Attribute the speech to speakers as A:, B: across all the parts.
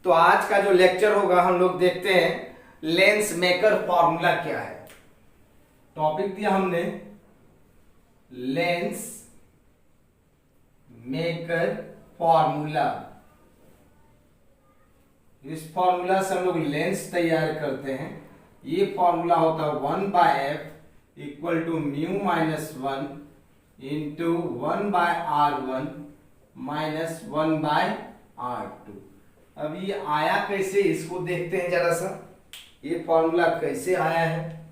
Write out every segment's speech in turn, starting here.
A: तो आज का जो लेक्चर होगा हम लोग देखते हैं लेंस मेकर फॉर्मूला क्या है। टॉपिक दिया हमने लेंस मेकर फॉर्मूला। इस फॉर्मूला से हम लोग लेंस तैयार करते हैं। ये फॉर्मूला होता है 1/f equal to mu minus 1 into 1/r1 minus 1/r2। अब ये आया कैसे, इसको देखते हैं जरा सा। ये फॉर्मूला कैसे आया है,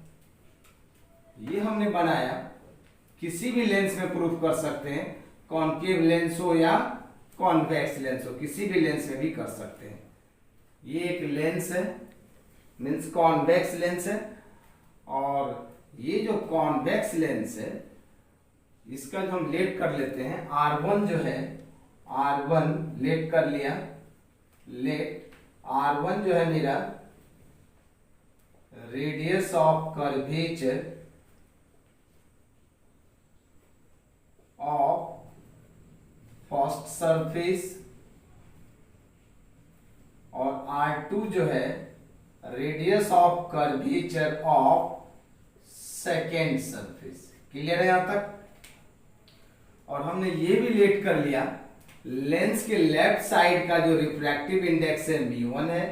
A: ये हमने बनाया। किसी भी लेंस में प्रूफ कर सकते हैं, कॉनकेव लेंस हो या कॉन्वेक्स लेंस हो, किसी भी लेंस में भी कर सकते हैं। ये एक लेंस है, मीन्स कॉन्वेक्स लेंस है। और ये जो कॉन्वेक्स लेंस है इसका जो हम लेट कर लेते हैं, R1 जो है, R1 लेट कर लिया। लेट R1 जो है मेरा radius of curvature of first surface, और R2 जो है radius of curvature of second surface. Clear है यहां तक? और हमने ये भी लेट कर लिया, लेंस के लेफ्ट साइड का जो रिफ्रैक्टिव इंडेक्स है μ1 है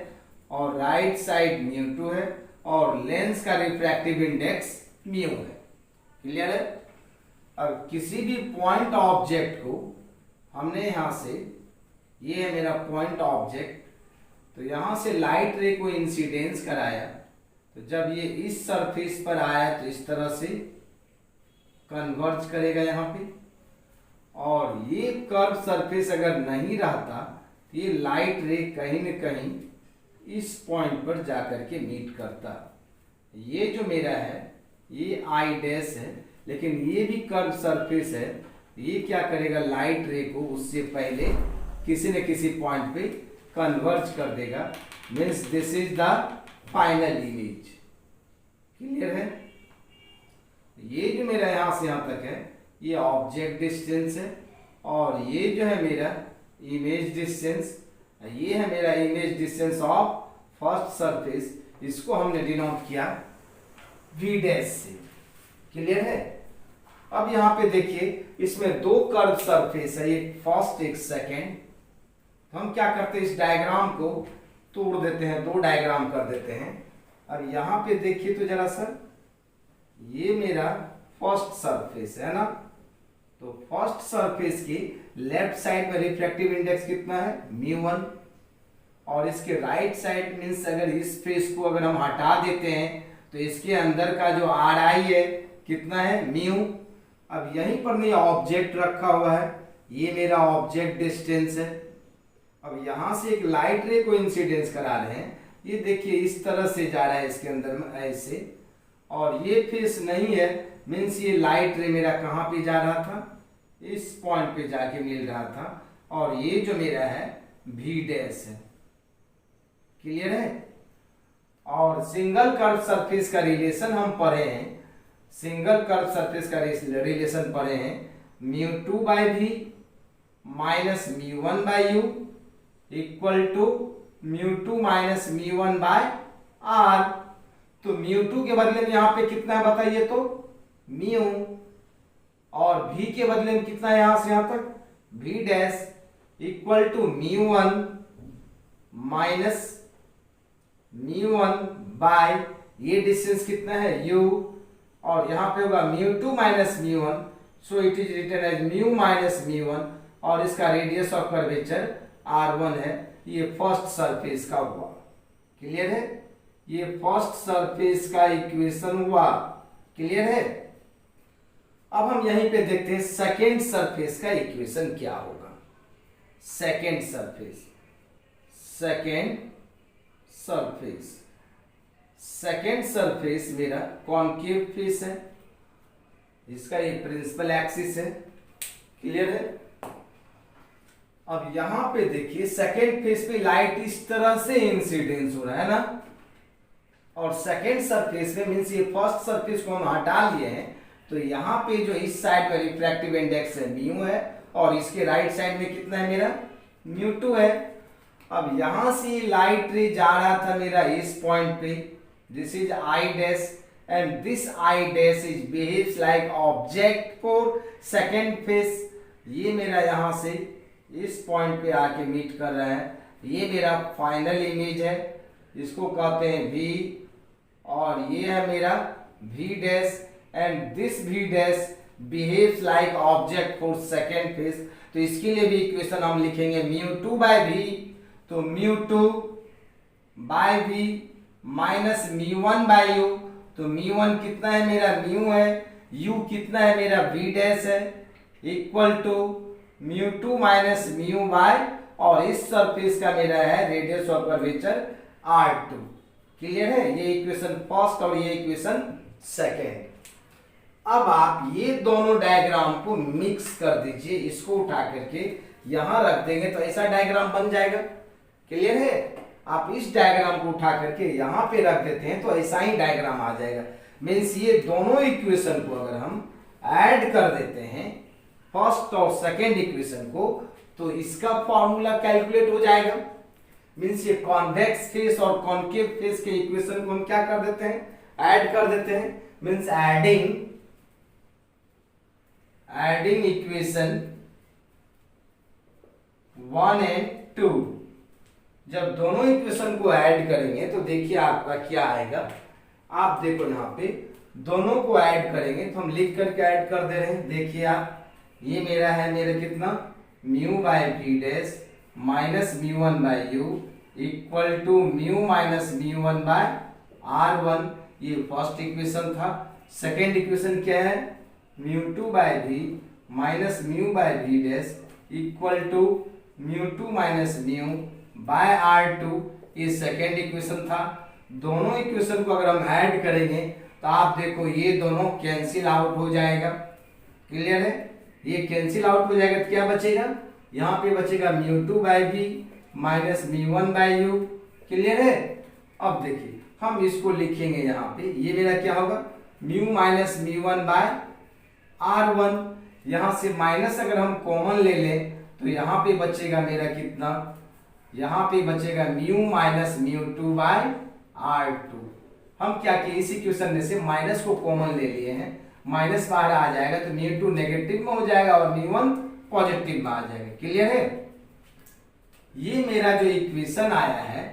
A: और राइट साइड μ2 है, और लेंस का रिफ्रैक्टिव इंडेक्स μ है। क्लियर है? अब किसी भी पॉइंट ऑब्जेक्ट को हमने यहां से, ये है मेरा पॉइंट ऑब्जेक्ट, तो यहां से लाइट रे को इंसिडेंस कराया, तो जब ये इस सरफेस पर आया तो इस तरह से कन्वर्ज करेगा यहाँ पे। और ये कर्व सरफेस अगर नहीं रहता तो ये लाइट रे कहीं न कहीं इस पॉइंट पर जाकर के मीट करता। ये जो मेरा है ये आई डैश है, लेकिन ये भी कर्व सरफेस है। ये क्या करेगा, लाइट रे को उससे पहले किसी न किसी पॉइंट पे कन्वर्ज कर देगा। Means this is the final image. Clear है? ये जो मेरा यहां से यहां तक है ये ऑब्जेक्ट डिस्टेंस है, और ये जो है मेरा इमेज डिस्टेंस, ये है मेरा image distance of first surface. इसको हमने डिनोट किया v डैश से। क्लियर है? अब यहां पे देखिए, इसमें दो कर्व सरफेस है, एक फर्स्ट एक सेकेंड। तो हम क्या करते हैं, इस डायग्राम को तोड़ देते हैं, दो डायग्राम कर देते हैं। और यहां पे देखिए तो जरा सा, ये मेरा फर्स्ट सरफेस है ना, तो फर्स्ट सरफेस की लेफ्ट साइड में रिफ्रैक्टिव इंडेक्स कितना है, μ1। और इसके राइट साइड मीन्स अगर इस फेस को अगर हम हटा देते हैं तो इसके अंदर का जो Ri है कितना है, μ। अब यहीं पर नहीं ऑब्जेक्ट रखा हुआ है, ये मेरा ऑब्जेक्ट डिस्टेंस है। अब यहां से एक लाइट रे को इंसिडेंस करा रहे हैं, ये देखिए इस तरह से जा रहा है इसके अंदर में ऐसे, और ये फेस नहीं है, मीन्स ये लाइट रे मेरा कहां पे जा रहा था, इस पॉइंट पे जाके मिल रहा था। और ये जो मेरा है v डैश है। क्लियर है? और सिंगल कर्व सरफेस का रिलेशन हम पढ़े हैं, सिंगल कर्व सरफेस का रिलेशन पढ़े हैं, μ2/v minus μ1/u equal to μ2 minus μ1/r। तो μ2 के बदले में यहां पे कितना है बताइए तो, μ, और v के बदले में कितना है यहां से यहां तक, v dash equal to μ1 minus μ1 ये डिस्टेंस कितना है, u, और यहां पे होगा μ2 minus μ1, so it is written as μ minus μ1, और इसका रेडियस ऑफ कर्वेचर R1 है। ये फर्स्ट सरफेस का हुआ। क्लियर है? ये फर्स्ट सरफेस का इक्वेशन हुआ। क्लियर है? अब हम यहीं पे देखते हैं सेकेंड सरफेस का इक्वेशन क्या होगा। Second surface, second surface, second surface मेरा कॉनकेव फेस है, इसका ये प्रिंसिपल एक्सिस है। क्लियर है? अब यहां पे देखिए सेकेंड फेस पे लाइट इस तरह से इंसिडेंस हो रहा है ना, और सेकेंड सरफेस में मीन्स ये फर्स्ट सरफेस को हम हटा लिए हैं, तो यहाँ पे जो इस साइड में रिफ्रैक्टिव इंडेक्स है μ है, और इसके राइट साइड में कितना है मेरा, μ2 है। अब यहां से लाइट रे जा रहा था मेरा इस पॉइंट पे, this is I dash and this I dash is behaves like object for second face. ये मेरा यहां से इस पॉइंट पे आके मीट कर रहा है, ये मेरा फाइनल इमेज है, इसको कहते हैं V, और ये है मेरा V dash and this V dash behaves like object for second face. तो इसके लिए भी इक्वेशन हम लिखेंगे μ2 बाय V, तो μ2 by V minus μ1 by U, तो μ1 कितना है मेरा म्यू है, U कितना है मेरा V डैश है, equal to μ2 minus mu by, और इस सरफेस का मेरा है radius of curvature R2। Clear है, ये इक्वेशन फर्स्ट और ये इक्वेशन सेकेंड। अब आप ये दोनों डायग्राम को मिक्स कर दीजिए, इसको उठा करके यहां रख देंगे तो ऐसा डायग्राम बन जाएगा। क्लियर है, आप इस डायग्राम को उठा करके यहां पे रख देते हैं तो ऐसा ही डायग्राम आ जाएगा। मीन्स ये दोनों इक्वेशन को अगर हम ऐड कर देते हैं फर्स्ट और सेकेंड इक्वेशन को, तो इसका फॉर्मूला कैलकुलेट हो जाएगा। मीन्स ये कॉन्वेक्स फेस और कॉनकेव फेस के इक्वेशन को हम क्या कर देते हैं, ऐड कर देते हैं। मीन्स एडिंग इक्वेशन 1 एंड 2, जब दोनों इक्वेशन को ऐड करेंगे तो देखिए आपका क्या आएगा। आप देखो यहाँ पे दोनों को ऐड करेंगे तो हम लिख करके ऐड कर दे रहे हैं। देखिए आप, ये मेरा है मेरा कितना mu by V dash minus μ1 by U equal to mu minus μ1 by R1, ये फर्स्ट इक्वेशन था। सेकेंड इक्वेशन क्या है, μ2 by V minus mu by V dash equal to μ2 minus mu by R2, ये सेकेंड इक्वेशन था। दोनों equation को अगर हम ऐड करेंगे तो आप देखो ये दोनों कैंसिल आउट हो जाएगा। क्लियर है, ये कैंसिल आउट हो जाएगा तो क्या बचेगा, यहाँ पे बचेगा μ2 by V minus μ1 by U। Clear है, अब देखिए हम इसको लिखेंगे यहाँ पे, ये मेरा क्या होगा म्यू माइनस μ1 बाय R1। यहाँ से माइनस अगर हम कॉमन ले लें तो यहाँ पे बचेगा मेरा कितना, यहाँ पे बचेगा म्यू माइनस μ2 बाय R2। हम क्या किए, इस इक्वेशन में से माइनस को कॉमन ले लिए हैं, माइनस बाहर आ जाएगा तो μ2 नेगेटिव में हो जाएगा और μ1 पॉजिटिव में आ जाएगा। क्लियर है, ये मेरा जो इक्वेशन आया है,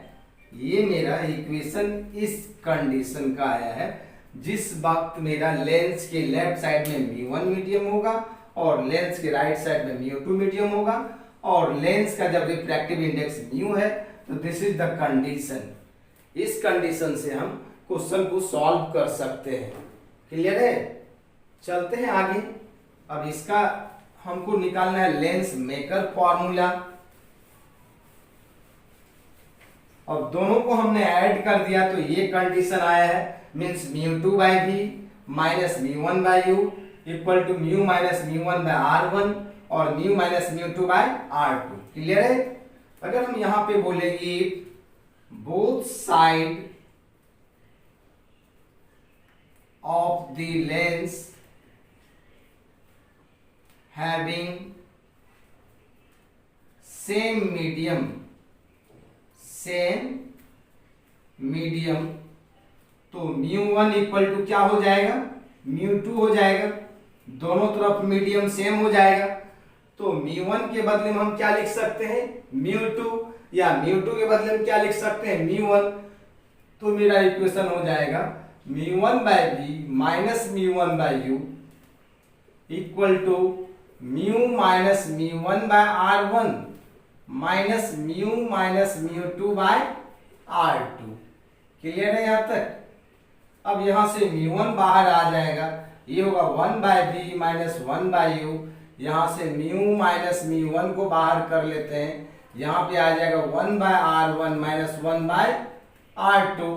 A: ये मेरा इक्वेशन इस कंडीशन का आया है जिस वक्त मेरा लेंस के लेफ्ट साइड में μ1 मीडियम होगा और लेंस के राइट साइड में μ2 मीडियम होगा, और लेंस का जब रिफ्रैक्टिव इंडेक्स म्यू है तो दिस इज द कंडीशन। इस कंडीशन से हम क्वेश्चन को सॉल्व कर सकते हैं। क्लियर है, चलते हैं आगे। अब इसका हमको निकालना है लेंस मेकर फॉर्मूला। अब दोनों को हमने ऐड कर दिया तो ये कंडीशन आया है, means μ2 by V minus μ1 by U equal to mu minus μ1 by R1 और mu minus μ2 by R2। Clear है, अगर हम यहां पे बोलेंगे both side of the lens having same medium, तो μ1 इक्वल टू क्या हो जाएगा, μ2 हो जाएगा। दोनों तरफ मीडियम सेम हो जाएगा, तो μ1 के बदले में हम क्या लिख सकते हैं μ2, या μ2 के बदले में क्या लिख सकते हैं μ1। तो मेरा इक्वेशन हो जाएगा μ1 by V minus μ1 by U equal to mu minus μ1 by R1 minus mu minus μ2 by R2। Clear है यहां तक। अब यहां से μ1 बाहर आ जाएगा, ये होगा 1 by V minus 1 by U। यहां से म्यू माइनस μ1 को बाहर कर लेते हैं, यहाँ पे आ जाएगा 1 by R1 minus 1 by R2।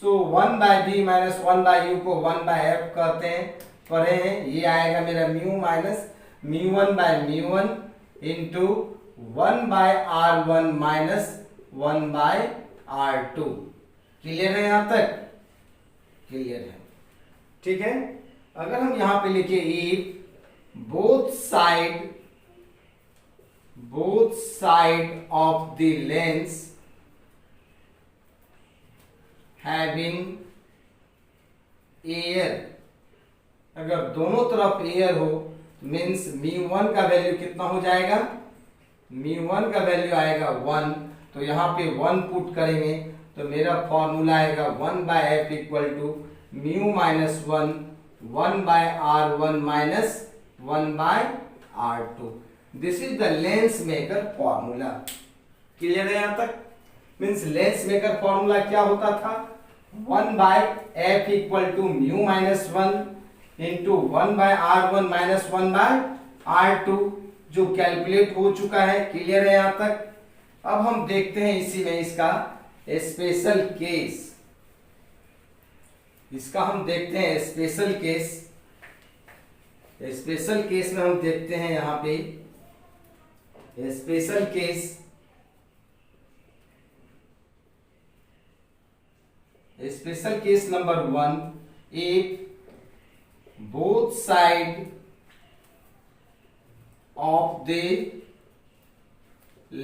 A: So 1 by V minus 1 by U को 1 बाय F कहते हैं, पढ़े हैं। ये आएगा मेरा mu minus μ1 by μ1 into 1 by R1 minus 1 by R2। Clear है यहां तक, क्लियर है, ठीक है। अगर हम यहां पे लिखे if both side both side of the lens having air, अगर दोनों तरफ एयर हो मीन्स μ1 का वैल्यू कितना हो जाएगा, μ1 का वैल्यू आएगा 1, तो यहाँ पे 1 पुट करेंगे तो मेरा फॉर्मूला आएगा 1/f equal to μ minus 1/r1 minus 1/r2। This is the lens maker formula. Clear है यहाँ तक? मीन्स लेंस मेकर फॉर्मूला क्या होता था, 1/f equal to μ minus 1 into 1/r1 minus 1/r2, जो कैलकुलेट हो चुका है। क्लियर है यहाँ तक? अब हम देखते हैं इसी में इसका स्पेशल केस, इसका हम देखते हैं स्पेशल केस। स्पेशल केस में हम देखते हैं यहाँ पे special case, special case number 1, if both side of the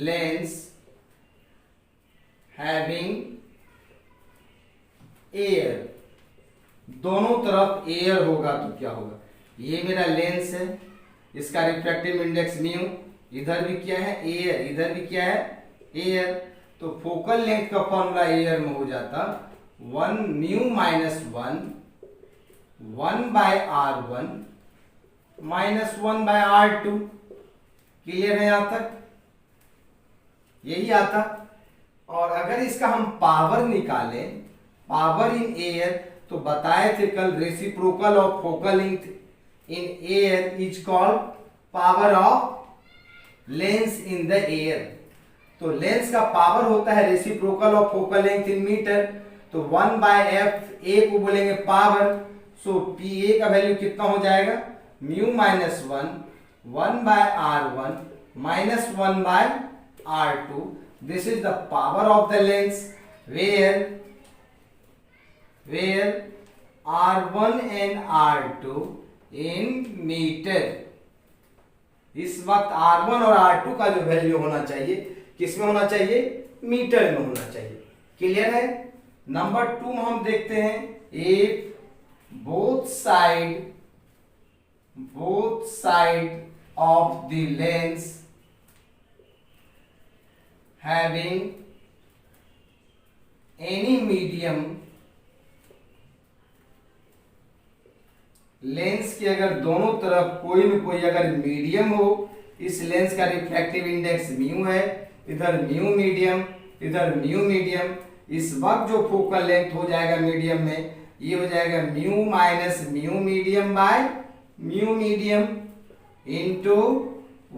A: lens having air, दोनों तरफ एयर होगा तो क्या होगा, ये मेरा लेंस है, इसका रिफ्रैक्टिव इंडेक्स म्यू, इधर भी क्या है एयर, इधर भी क्या है एयर, तो फोकल लेंथ का फॉर्मूला एयर में हो जाता 1 mu minus 1/r1 minus 1/r2। Clear है यहां तक? यही आता। और अगर इसका हम पावर निकालें, पावर इन एयर, तो बताए थे कल reciprocal of focal length in air is called power of lens in the air. तो लेंस का पावर होता है reciprocal of focal length in metre, तो 1/f ए को बोलेंगे पावर, सो Pa का वैल्यू कितना हो जाएगा, mu minus 1/r1 minus 1/r2। This is the power of the lens where r1 and r2 in metre. इस वक्त r1 और r2 का जो वैल्यू होना चाहिए किसमें होना चाहिए, मीटर में होना चाहिए। क्लियर है? नंबर 2 में हम देखते हैं, if both side of the lens having any medium, lens के अगर दोनों तरफ कोई न कोई अगर मीडियम हो, इस लेंस का रिफ्रैक्टिव इंडेक्स म्यू है, इधर म्यू मीडियम, इधर म्यू मीडियम, इस वक्त जो फोकल लेंथ हो जाएगा मीडियम में, ये हो जाएगा mu minus mu medium by mu medium into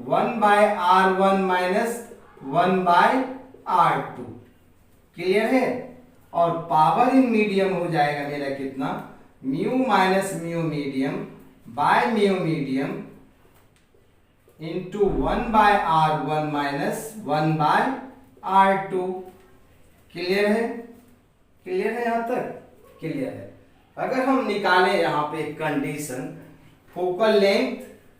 A: 1/r1 minus 1/r2। Clear है? और पावर इन मीडियम हो जाएगा मेरा कितना, mu minus mu medium by mu medium into 1/r1 minus 1/r2। Clear है? क्लियर है यहां तक? क्लियर है। अगर हम निकालें यहाँ पे condition, focal length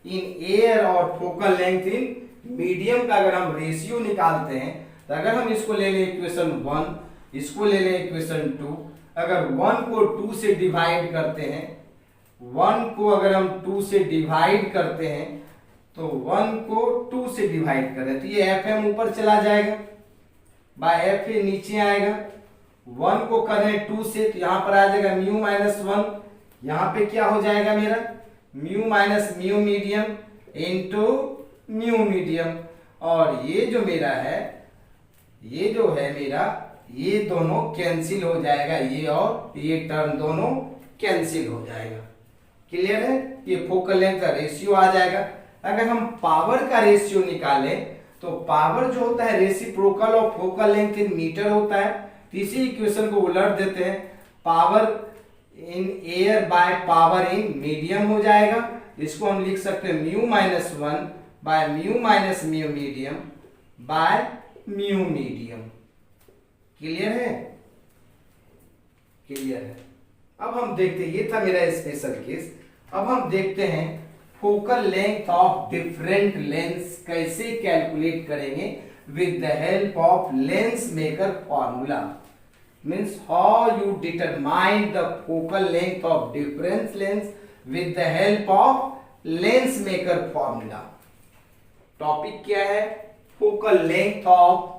A: in air और फोकल लेंथ इन मीडियम का अगर हम रेशियो निकालते हैं, तो अगर हम इसको ले लें इक्वेशन 1, इसको ले लें इक्वेशन 2, अगर 1 को 2 से डिवाइड करते हैं, 1 को अगर हम 2 से डिवाइड करते हैं, तो 1 को 2 से डिवाइड करें तो ये एफ ऊपर चला जाएगा, बाय एफ नीचे आएगा। 1 को करें 2 से तो यहां पर आ जाएगा म्यू माइनस 1, यहां पे क्या हो जाएगा मेरा, mu minus mu medium into mu medium, और ये जो मेरा है, ये जो है मेरा, ये दोनों कैंसिल हो जाएगा, ये और ये टर्म दोनों कैंसिल हो जाएगा। क्लियर है? ये फोकल लेंथ का रेशियो आ जाएगा। अगर हम पावर का रेशियो निकालें, तो पावर जो होता है reciprocal of focal length in metre होता है। तीसरी इक्वेशन को उलट देते हैं, power in air by power in medium हो जाएगा। इसको हम लिख सकते हैं mu minus 1 by mu minus mu medium by mu medium. Clear है? क्लियर है। अब हम देखते हैं, ये था मेरा स्पेशल केस। अब हम देखते हैं focal length of different lens कैसे कैलकुलेट करेंगे with the help of lens maker formula. means how you determine the focal length of different lens with the help of lens maker formula। Topic क्या है? focal length of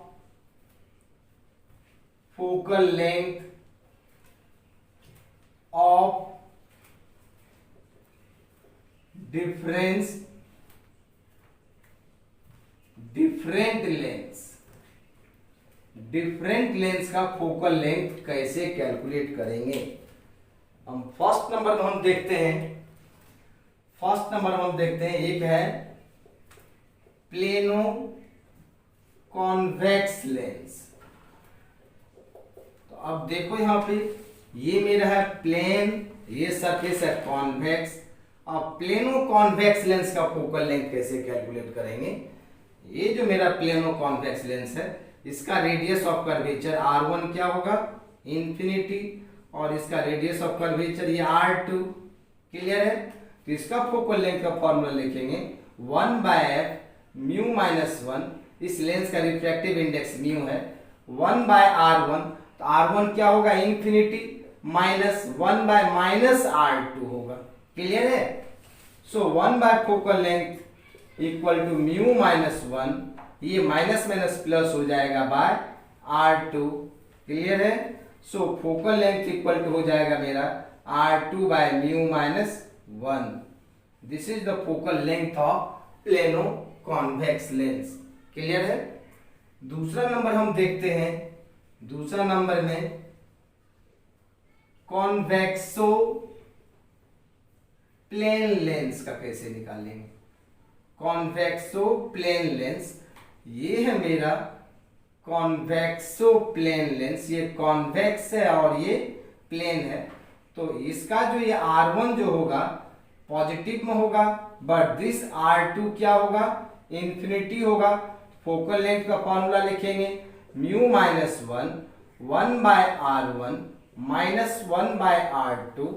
A: different lens का focal length कैसे calculate करेंगे। हम first number में हम देखते हैं एक है प्लेनो कॉन्वेक्स लेंस। तो अब देखो यहां पे ये मेरा है प्लेन, ये सरफेस है कॉन्वेक्स। अब प्लेनो कॉन्वेक्स लेंस का फोकल लेंथ कैसे कैलकुलेट करेंगे। ये जो मेरा प्लेनो कॉन्वेक्स लेंस है इसका रेडियस ऑफ कर्वेचर R1 क्या होगा? इंफिनिटी, और इसका रेडियस ऑफ कर्वेचर ये R2। क्लियर है? तो इसका फोकल लेंथ का फॉर्मूला लिखेंगे 1/f म्यू माइनस 1। इस लेंस का रिफ्रैक्टिव इंडेक्स म्यू है 1/R1। तो R1 क्या होगा? इंफिनिटी माइनस 1/-R2 होगा। क्लियर है? So 1 focal length equal to mu minus 1, ये माइनस माइनस प्लस हो जाएगा बाय R2। क्लियर है? So focal length equal to हो जाएगा मेरा R2 बाय mu minus 1। This is the focal length of plano convex lens. Clear है? दूसरा नंबर हम देखते हैं। दूसरा नंबर में कॉन्वेक्सो प्लेन लेंस का कैसे निकालेंगे। कॉन्वेक्सो प्लेन लेंस, ये है मेरा कॉन्वेक्सो प्लेन लेंस। ये कॉन्वेक्स है और ये प्लेन है। तो इसका जो ये R1 जो होगा पॉजिटिव में होगा, बट दिस R2 क्या होगा? इंफिनिटी होगा। फोकल लेंथ का फॉर्मूला लिखेंगे mu minus 1/R1 minus 1/R2।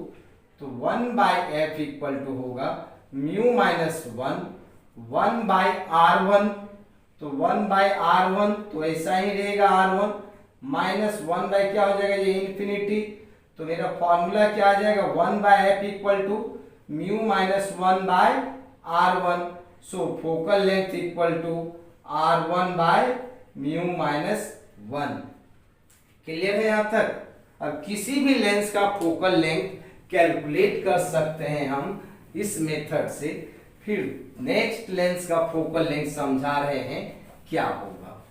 A: तो 1/f इक्वल टू होगा म्यू माइनस 1/R1। तो 1/R1 तो ऐसा ही रहेगा R1 माइनस 1 क्या हो जाएगा? ये इंफिनिटी। तो मेरा फॉर्मूला क्या आ जाएगा? 1/f equal to mu minus 1/R1। So focal length equal to R1/म्यू माइनस 1। क्लियर है यहां तक? अब किसी भी लेंस का फोकल लेंथ कैलकुलेट कर सकते हैं हम इस मेथड से। फिर नेक्स्ट लेंस का फोकल लेंथ समझा रहे हैं क्या होगा।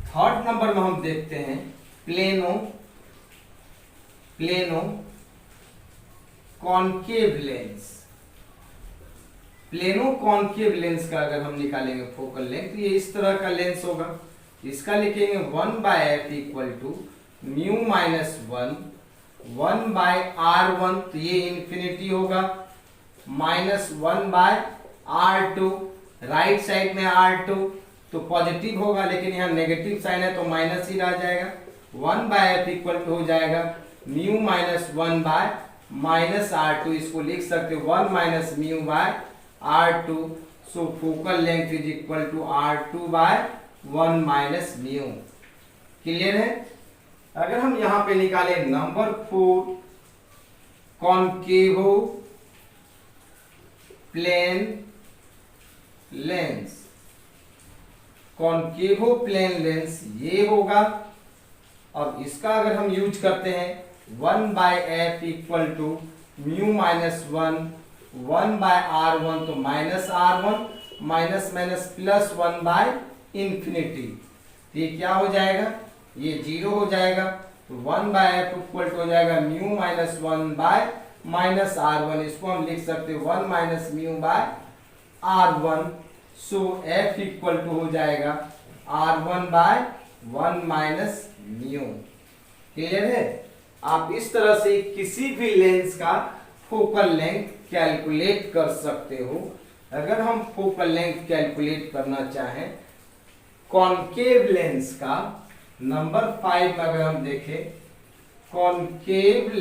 A: थर्ड नंबर में हम देखते हैं plano concave lens. Plano concave lens का अगर हम निकालेंगे फोकल लेंथ तो ये इस तरह का लेंस होगा। इसका लिखेंगे 1/f equal to mu minus 1/R1। तो ये इंफिनिटी होगा माइनस 1/R2। राइट साइड में R2 तो पॉजिटिव होगा, लेकिन यहाँ नेगेटिव साइन है तो माइनस ही रह जाएगा। 1/f इक्वल टू हो जाएगा म्यू माइनस 1/-R2। इसको लिख सकते 1 minus mu by R2। So focal length is equal to R2/1 minus mu. Clear है? अगर हम यहां पे निकालें number 4 concavo plane lens. Concavo plane lens ये होगा। अब इसका अगर हम यूज करते हैं 1/f equal to mu minus 1/R1। तो minus R1 minus minus plus 1/इंफिनिटी। ये क्या हो जाएगा? ये 0 हो जाएगा। तो 1/f इक्वल टू हो जाएगा म्यू माइनस 1/-R1। इसको हम लिख सकते 1 minus mu by R1। So f equal to हो जाएगा R1/1 माइनस म्यू। क्लियर है? आप इस तरह से किसी भी लेंस का फोकल लेंथ कैलकुलेट कर सकते हो। अगर हम फोकल लेंथ कैलकुलेट करना चाहें कॉन्केव लेंस का, नंबर 5 में अगर हम देखें, कॉनकेव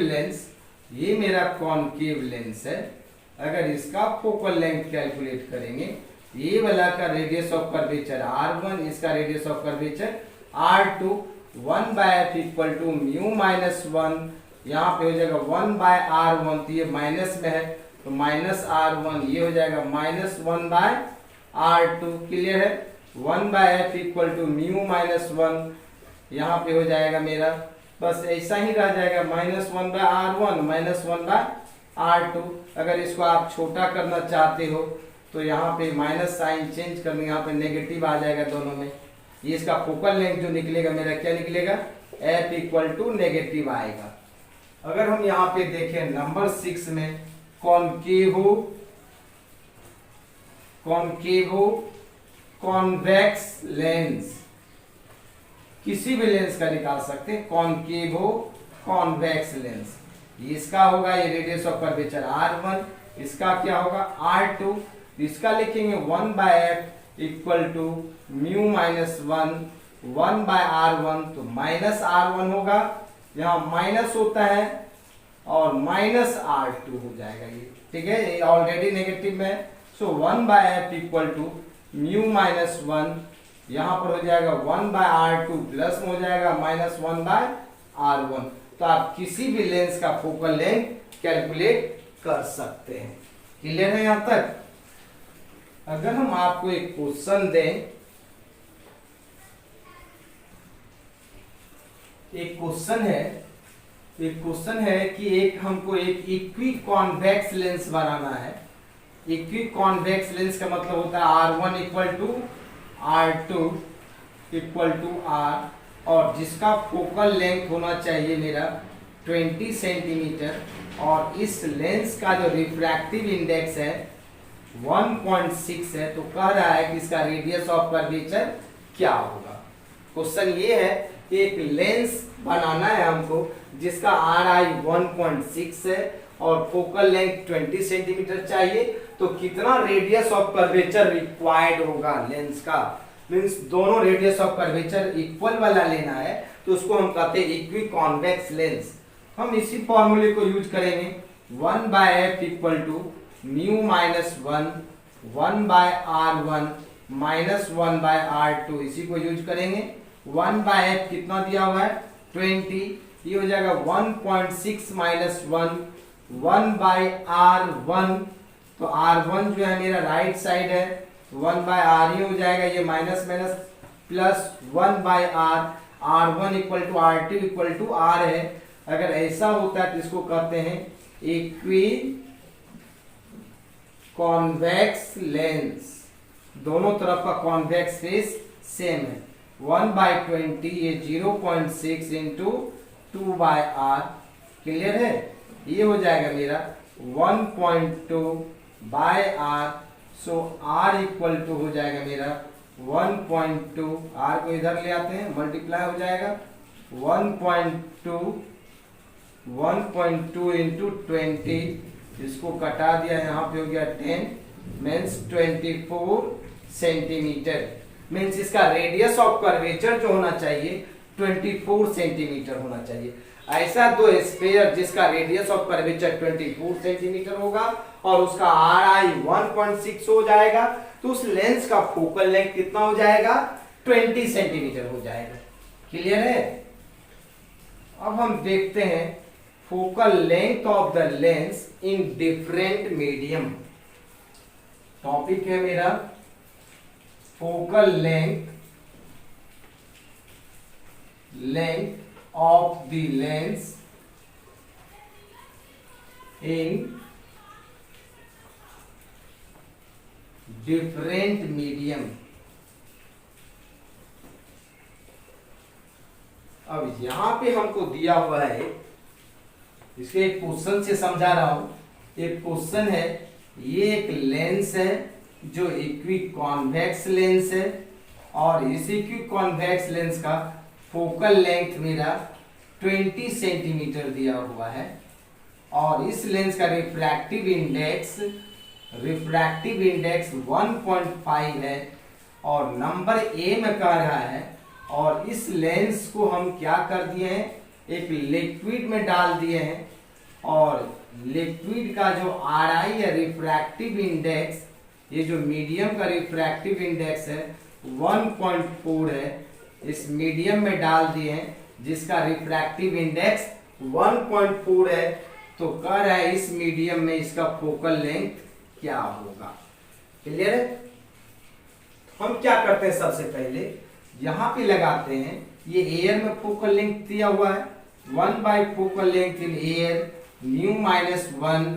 A: लेंस, ये मेरा कॉनकेव लेंस है। अगर इसका फोकल लेंथ कैलकुलेट करेंगे, ये वाला का रेडियस ऑफ कर्वेचर r1, इसका radius of curvature r2, 1/f equal to mu minus 1, यहाँ पे हो जाएगा 1/r1, तो ये माइनस में है तो माइनस r1, ये हो जाएगा माइनस 1/r2। क्लियर है? 1/f equal to mu minus 1, यहाँ पे हो जाएगा मेरा, बस ऐसा ही रह जाएगा माइनस 1/r1 माइनस 1/r2। अगर इसको आप छोटा करना चाहते हो तो यहाँ पे माइनस साइन चेंज करने, यहाँ पे नेगेटिव आ जाएगा दोनों में। ये इसका फोकल लेंथ जो निकलेगा मेरा क्या निकलेगा, f इक्वल टू नेगेटिव आएगा। अगर हम यहाँ पे देखें नंबर 6 में, कॉनकेवो कॉन्वेक्स लेंस, किसी भी लेंस का निकाल सकते हैं, कॉनकेवो कॉन्वेक्स लेंस। इसका होगा ये रेडियस ऑफ कर्वेचर r1, इसका क्या होगा r2, इसका लिखेंगे 1/f equal to mu minus 1/r1, तो माइनस r1 होगा, यहाँ माइनस होता है और माइनस r2 हो जाएगा ये, ठीक है, ये ऑलरेडी नेगेटिव में है। So 1/f equal to mu minus 1, यहाँ पर हो जाएगा 1/r2 प्लस में हो जाएगा माइनस 1/r1। तो आप किसी भी लेंस का फोकल लेंथ कैलकुलेट कर सकते हैं। क्लियर है यहाँ तक? अगर हम आपको एक क्वेश्चन दें, एक क्वेश्चन है कि हमको एक इक्वी कॉन्वेक्स लेंस बनाना है। इक्वी कॉन्वेक्स लेंस का मतलब होता है r1 equal to r2 equal to r, और जिसका फोकल लेंथ होना चाहिए मेरा 20 सेंटीमीटर, और इस लेंस का जो रिफ्रैक्टिव इंडेक्स है 1.6 है। तो कह रहा है कि इसका रेडियस ऑफ कर्वेचर क्या होगा। क्वेश्चन ये है कि एक लेंस बनाना है हमको जिसका RI 1.6 है और फोकल लेंथ 20 सेंटीमीटर चाहिए, तो कितना रेडियस ऑफ कर्वेचर रिक्वायर्ड होगा लेंस का। मींस दोनों रेडियस ऑफ कर्वेचर इक्वल वाला लेना है, तो उसको हम कहते हैं इक्वी कॉन्वेक्स लेंस। हम इसी फॉर्मूले को यूज करेंगे, 1/f equal to mu minus 1/r1 minus 1/r2, इसी को यूज करेंगे। 1/f कितना दिया हुआ है 20, ये हो जाएगा 1.6 माइनस 1/r1, तो r1 जो है मेरा राइट साइड है, 1/r ये हो जाएगा, ये minus minus plus 1/r, r1 equal to r2 equal to r है। अगर ऐसा होता है तो इसको कहते हैं इक्वी कॉन्वेक्स लेंस, दोनों तरफ का कॉन्वेक्स फेस सेम है। 1/20 ये 0.6 इंटू 2/r, क्लियर है, ये हो जाएगा मेरा 1.2/r। So r equal to हो जाएगा मेरा 1.2, r को इधर ले आते हैं, मल्टीप्लाई हो जाएगा 1.2 इंटू 20, इसको कटा दिया, यहाँ पे हो गया 10, मीन्स 24 सेंटीमीटर। मीन्स इसका रेडियस ऑफ कर्वेचर जो होना चाहिए 24 सेंटीमीटर होना चाहिए। ऐसा दो स्फीयर जिसका रेडियस ऑफ कर्वेचर 24 सेंटीमीटर होगा और उसका RI 1.6 हो जाएगा, तो उस लेंस का फोकल लेंथ कितना हो जाएगा 20 सेंटीमीटर हो जाएगा। क्लियर है? अब हम देखते हैं focal length of the lens in different medium. Topic है मेरा focal length of the lens in different medium। अब यहां पे हमको दिया हुआ है, इसके एक क्वेश्चन से समझा रहा हूं। एक क्वेश्चन है, ये एक लेंस है जो इक्वी कॉन्वेक्स लेंस है, और इस इक्वी कॉन्वेक्स लेंस का फोकल लेंथ मेरा 20 सेंटीमीटर दिया हुआ है, और इस लेंस का रिफ्रैक्टिव इंडेक्स 1.5 है, और नंबर ए में कह रहा है, और इस लेंस को हम क्या कर दिए हैं, एक लिक्विड में डाल दिए हैं, और लिक्विड का जो आर आई है रिफ्रैक्टिव इंडेक्स, ये जो मीडियम का रिफ्रैक्टिव इंडेक्स है 1.4 है, इस मीडियम में डाल दिए हैं जिसका रिफ्रैक्टिव इंडेक्स 1.4 है। तो कह रहा है इस मीडियम में इसका फोकल लेंथ क्या होगा। क्लियर है? तो हम क्या करते हैं, सबसे पहले यहां पे लगाते हैं, ये एयर में फोकल लेंथ दिया हुआ है 1 by focal length in air mu minus 1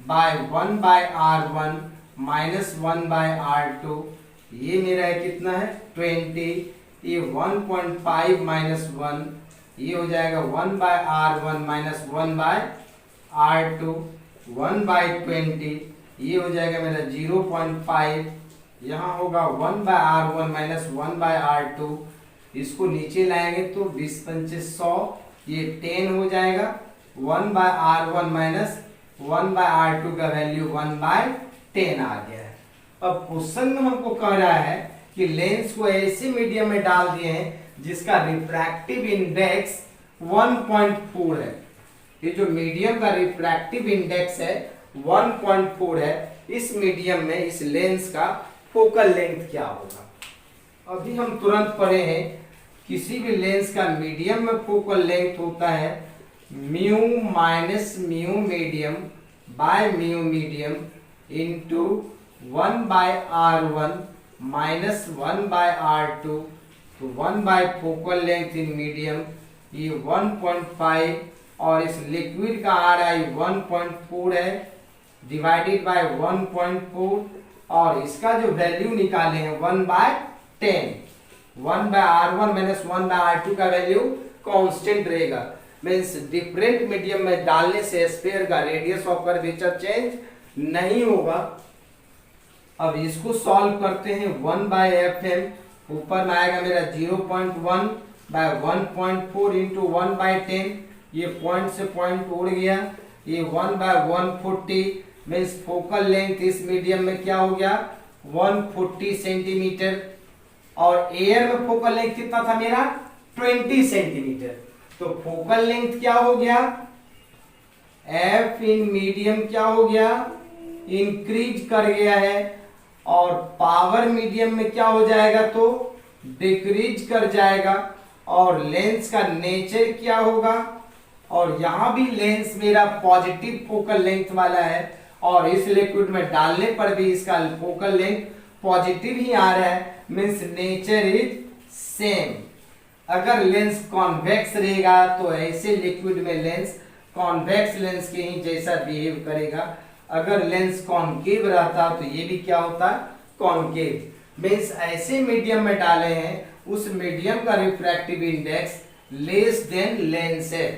A: by 1 by r1 minus 1 by r2, ये मेरा है कितना है 20, ये 1.5 माइनस 1, ये हो जाएगा 1 by r1 minus 1 by r2, 1 bye 20, ये हो जाएगा मेरा 0.5, यहाँ होगा 1 by r1 minus 1 by r2, इसको नीचे लाएंगे तो 20 पंचे 100, ये 10 हो जाएगा, 1 by r1 minus 1 by r2 का वैल्यू 1 बाय 10 आ गया है। अब क्वेश्चन में हमको कह रहा है कि लेंस को ऐसे मीडियम में डाल दिए हैं जिसका रिफ्रैक्टिव इंडेक्स 1.4 है। ये जो मीडियम का रिफ्रैक्टिव इंडेक्स है 1.4 है, इस मीडियम में इस लेंस का फोकल लेंथ क्या होगा। अभी हम तुरंत पढ़े हैं किसी भी लेंस का मीडियम में फोकल लेंथ होता है mu minus mu medium by mu medium into 1 by r1 minus 1 by r2, तो 1 by focal length in medium ये 1.5, और इस लिक्विड का आर आई 1.4 है डिवाइडेड बाय 1.4, और इसका जो वैल्यू निकाले हैं 1 by 10, 1 by r1 minus 1 by r2 का वैल्यू कांस्टेंट रहेगा, मींस डिफरेंट मीडियम में डालने से स्फीयर का रेडियस ऑफ कर्वेचर चेंज नहीं होगा। अब इसको सॉल्व करते हैं, 1 बाय fm ऊपर में आएगा मेरा 0.1 बाय 1.4 इंटू 1 बाय 10, ये पॉइंट से पॉइंट उड़ गया, ये 1 बाय 140 मींस फोकल लेंथ इस मीडियम में क्या हो गया 140 सेंटीमीटर, और एयर में फोकल लेंथ कितना था मेरा 20 सेंटीमीटर। तो फोकल लेंथ क्या हो गया, एफ इन मीडियम क्या हो गया इंक्रीज कर गया है, और पावर मीडियम में क्या हो जाएगा तो डिक्रीज कर जाएगा, और लेंस का नेचर क्या होगा, और यहां भी लेंस मेरा पॉजिटिव फोकल लेंथ वाला है, और इस लिक्विड में डालने पर भी इसका फोकल लेंथ पॉजिटिव ही आ रहा है, मींस नेचर इज सेम। अगर लेंस कॉन्वेक्स रहेगा तो ऐसे लिक्विड में लेंस कॉन्वेक्स लेंस के ही जैसा बिहेव करेगा, अगर लेंस कॉनकेव रहता तो ये भी क्या होता कॉनकेव। मींस ऐसे मीडियम में डाले हैं उस मीडियम का refractive index less than lens है,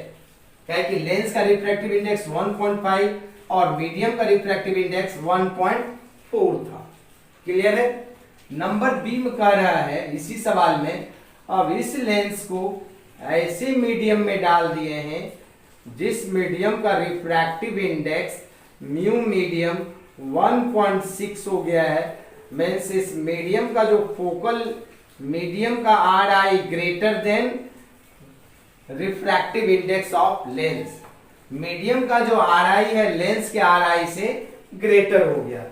A: क्या कि लेंस का रिफ्रैक्टिव इंडेक्स 1.5 और मीडियम का रिफ्रैक्टिव इंडेक्स 1.4 था। क्लियर है? नंबर बी में कह रहा है इसी सवाल में, अब इस लेंस को ऐसे मीडियम में डाल दिए हैं जिस मीडियम का रिफ्रैक्टिव इंडेक्स म्यू मीडियम 1.6 हो गया है, मींस इस मीडियम का जो फोकल मीडियम का are I greater than refractive index of lens, medium का जो आर आई है लेंस के आर आई से ग्रेटर हो गया,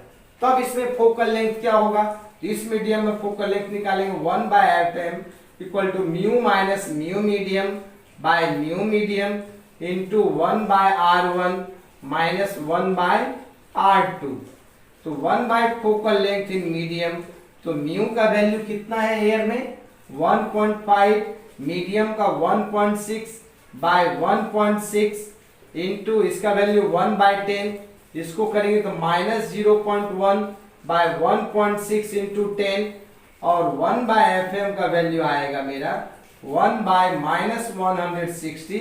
A: तब इसमें फोकल लेंथ क्या होगा, इस मीडियम में फोकल लेंथ निकालेंगे 1 by FM equal to mu minus mu medium by mu medium into 1 by r1 minus 1 by r2, तो 1 by focal length in medium, तो म्यू का वैल्यू कितना है एयर में 1.5, मीडियम का 1.6 बाय 1.6 इंटू इसका वैल्यू 1 बाय 10, इसको करेंगे तो माइनस 0.1 बाय 1.6 इंटू 10, और 1 बाय एफएम का वैल्यू आएगा मेरा 1 bye minus 160,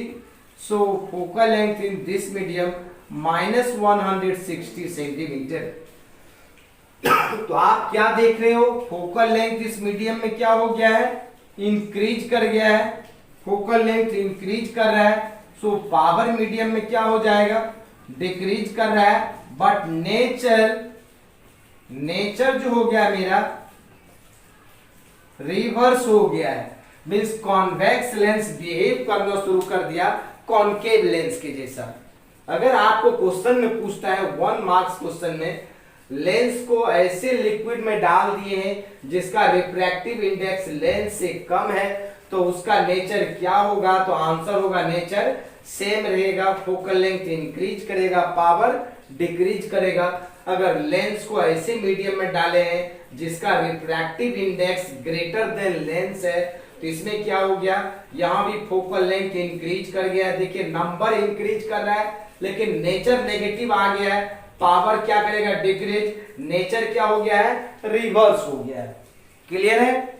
A: so focal length in this medium minus 160 centimetre. तो आप क्या देख रहे हो, फोकल लेंथ इस मीडियम में क्या हो गया है इंक्रीज कर गया है, फोकल लेंथ इंक्रीज कर रहा है, सो पावर मीडियम में क्या हो जाएगा डिक्रीज कर रहा है, बट नेचर जो हो गया मेरा रिवर्स हो गया है, मीन्स कॉन्वेक्स लेंस बिहेव करना शुरू कर दिया कॉनकेव लेंस के जैसा। अगर आपको क्वेश्चन में पूछता है 1 मार्क्स क्वेश्चन में, लेंस को ऐसे लिक्विड में डाल दिए हैं जिसका रिफ्रैक्टिव इंडेक्स लेंस से कम है, तो उसका नेचर क्या होगा? तो आंसर होगा नेचर सेम रहेगा, फोकल लेंथ इंक्रीज करेगा, पावर डिक्रीज करेगा। अगर लेंस को ऐसे मीडियम में डाले हैं जिसका refractive index greater than lens है, तो इसमें क्या हो गया? यहां भी फोकल लेंथ इंक्रीज कर गया। देखिए नंबर इंक्रीज कर रहा है लेकिन नेचर नेगेटिव आ गया है, पावर क्या करेगा? डिक्रीज। नेचर क्या हो गया है? रिवर्स हो गया है। क्लियर है?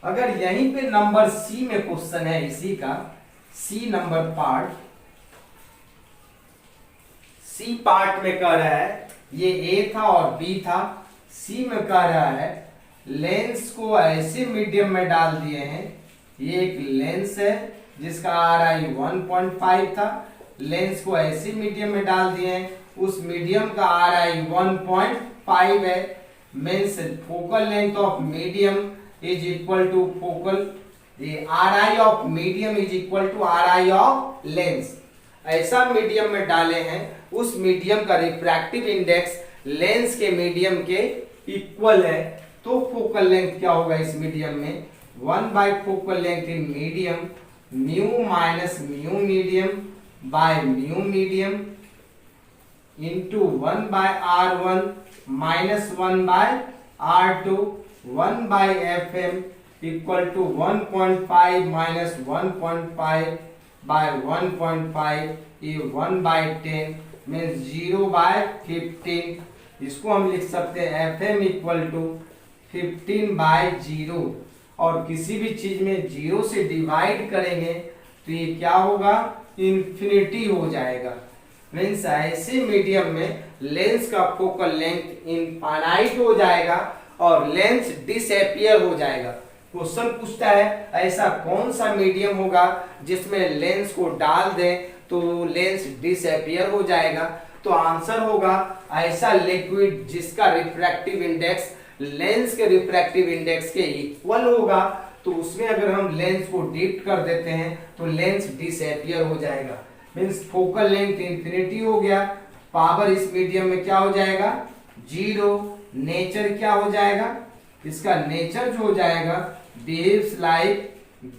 A: अगर यहीं पे नंबर सी में क्वेश्चन है इसी का, C number part, C part में कह रहा है, ये ए था और बी था, सी में कह रहा है लेंस को ऐसे मीडियम में डाल दिए हैं, ये एक लेंस है जिसका RI 1.5 था, लेंस को ऐसे मीडियम में डाल दिए हैं, उस मीडियम का RI 1.5 है, means focal length of medium is equal to focal, RI of medium is equal to RI of lens. ऐसा मीडियम में डाले हैं, उस मीडियम का रिफ्रैक्टिव इंडेक्स लेंस के मीडियम के इक्वल है, तो फोकल लेंथ क्या होगा इस मीडियम में? 1 by focal length in medium, mu minus mu medium by mu medium into 1 by R1 minus 1 by R2, 1 by FM equal to 1.5 minus 1.5 by 1.5, ये 1 बाय 10 मीन्स 0 बाय 15। इसको हम लिख सकते हैं FM इक्वल टू 15 बाय 0, और किसी भी चीज में 0 से डिवाइड करेंगे तो ये क्या होगा? इंफिनिटी हो जाएगा। मीन्स ऐसे मीडियम में लेंस का फोकल लेंथ इनफाइनाइट हो जाएगा और लेंस डिसअपियर हो जाएगा। क्वेश्चन पूछता है ऐसा कौन सा मीडियम होगा जिसमें लेंस को डाल दें तो लेंस डिसअपियर हो जाएगा? तो आंसर होगा ऐसा लिक्विड जिसका रिफ्रैक्टिव इंडेक्स लेंस के रिफ्रैक्टिव इंडेक्स के इक्वल होगा, तो उसमें अगर हम लेंस को डिप कर देते हैं तो लेंस डिसअपियर हो जाएगा। मींस फोकल लेंथ इंफिनिटी हो गया, पावर इस मीडियम में क्या हो जाएगा? 0। नेचर क्या हो जाएगा? इसका नेचर जो हो जाएगा behaves like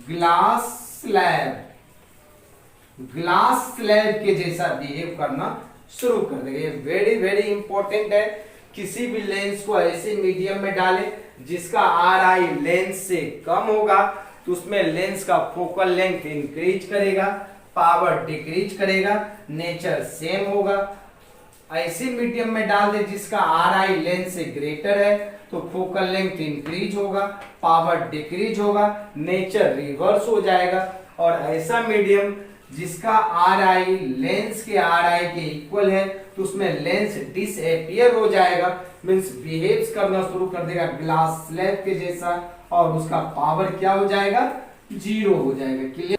A: glass slab, glass slab के जैसा बिहेव करना शुरू कर देगा। ये वेरी वेरी इंपॉर्टेंट है। किसी भी लेंस को ऐसे मीडियम में डालें जिसका RI लेंस से कम होगा, तो उसमें लेंस का फोकल लेंथ इंक्रीज करेगा, पावर डिक्रीज करेगा, नेचर सेम होगा। ऐसे मीडियम में डाल दे जिसका RI लेंस से ग्रेटर है, तो फोकल लेंथ इंक्रीज होगा, पावर डिक्रीज होगा, नेचर रिवर्स हो जाएगा। और ऐसा मीडियम जिसका RI लेंस के RI के इक्वल है, तो उसमें लेंस डिसअपियर हो जाएगा, मींस बिहेव्स करना शुरू कर देगा ग्लास स्लैब के जैसा, और उसका पावर क्या हो जाएगा? 0 हो जाएगा। क्लियर?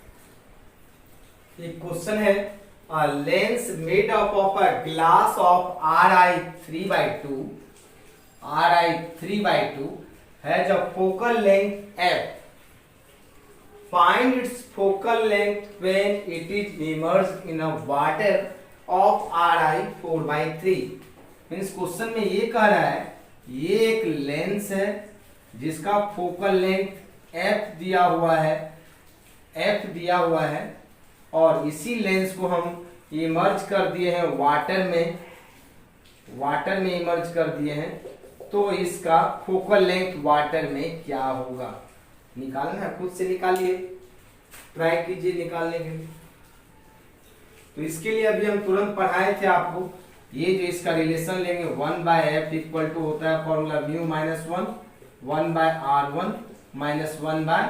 A: एक क्वेश्चन है, a lens made up of a glass of RI 3/2, RI 3/2 has a focal length f. Find its focal length when it is immersed in a water of RI 4/3। Means question में ये कह रहा है ये एक lens है जिसका focal length f दिया हुआ है, f दिया हुआ है, और इसी लेंस को हम इमर्ज कर दिए हैं वाटर में, वाटर में इमर्ज कर दिए हैं, तो इसका फोकल लेंथ वाटर में क्या होगा? निकालना है, खुद से निकालिए, ट्राई कीजिए निकालने के लिए। तो इसके लिए अभी हम तुरंत पढ़ाए थे आपको, ये जो इसका रिलेशन लेंगे 1 बाय एफ इक्वल टू होता है formula mu minus 1 by R1 minus 1 by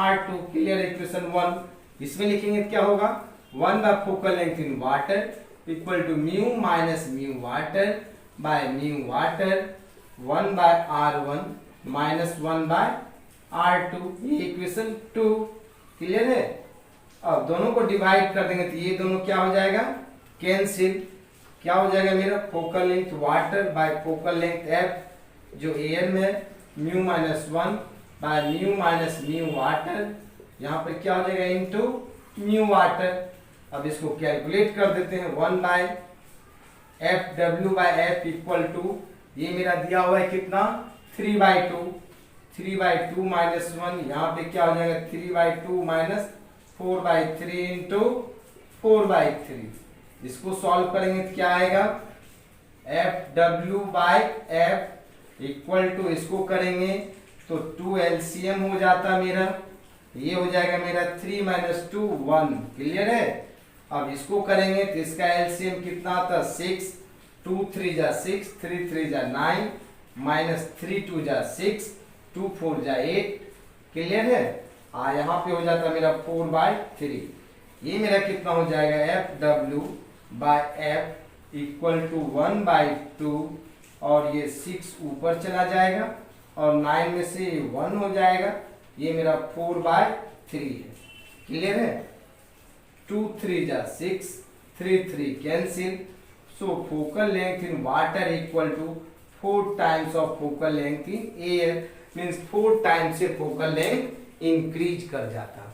A: R2। Clear? Equation 1 इसमें लिखेंगे क्या होगा? 1 by focal length in water equal to mu minus mu water by mu water 1 by R1 minus 1 by R2, ये equation 2। Clear है? अब दोनों को divide कर देंगे तो ये दोनों क्या हो जाएगा? कैंसिल। क्या हो जाएगा मेरा? Focal length water bye focal length F जो एयर में है, mu minus 1 by mu minus mu water, यहाँ पर क्या हो जाएगा इनटू म्यू वाटर। अब इसको कैलकुलेट कर देते हैं, 1 by F W by F equal to, ये मेरा दिया हुआ है कितना 3/2, 3/2 माइनस 1, यहाँ पे क्या हो जाएगा 3/2 माइनस 4/3 इंटू 4/3। इसको सॉल्व करेंगे तो क्या आएगा F W by F equal to, इसको करेंगे तो 2 एलसीएम हो जाता मेरा, ये हो जाएगा मेरा 3 माइनस 2 1। क्लियर है। अब इसको करेंगे तो इसका एलसीएम कितना आता 6, 2 3 जा 6, 3 3 जा 9, माइनस 3 2 जा 6, 2 4 जा 8। क्लियर है। यहाँ पे हो जाता मेरा 4/3। ये मेरा कितना हो जाएगा F W by F equal to 1/2, और ये 6 ऊपर चला जाएगा और 9 में से 1 हो जाएगा, ये मेरा 4/3 है। क्लियर है। 2 3 जा 6, 3 3 cancel, so focal length in water equal to 4 times of focal length in air, means 4 times से फोकल लेंथ इंक्रीज कर जाता।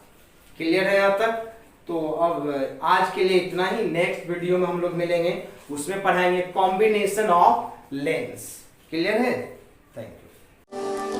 A: क्लियर है यहाँ तक। तो अब आज के लिए इतना ही, नेक्स्ट वीडियो में हम लोग मिलेंगे, उसमें पढ़ाएंगे कॉम्बिनेशन ऑफ लेंस। क्लियर है। Thank you.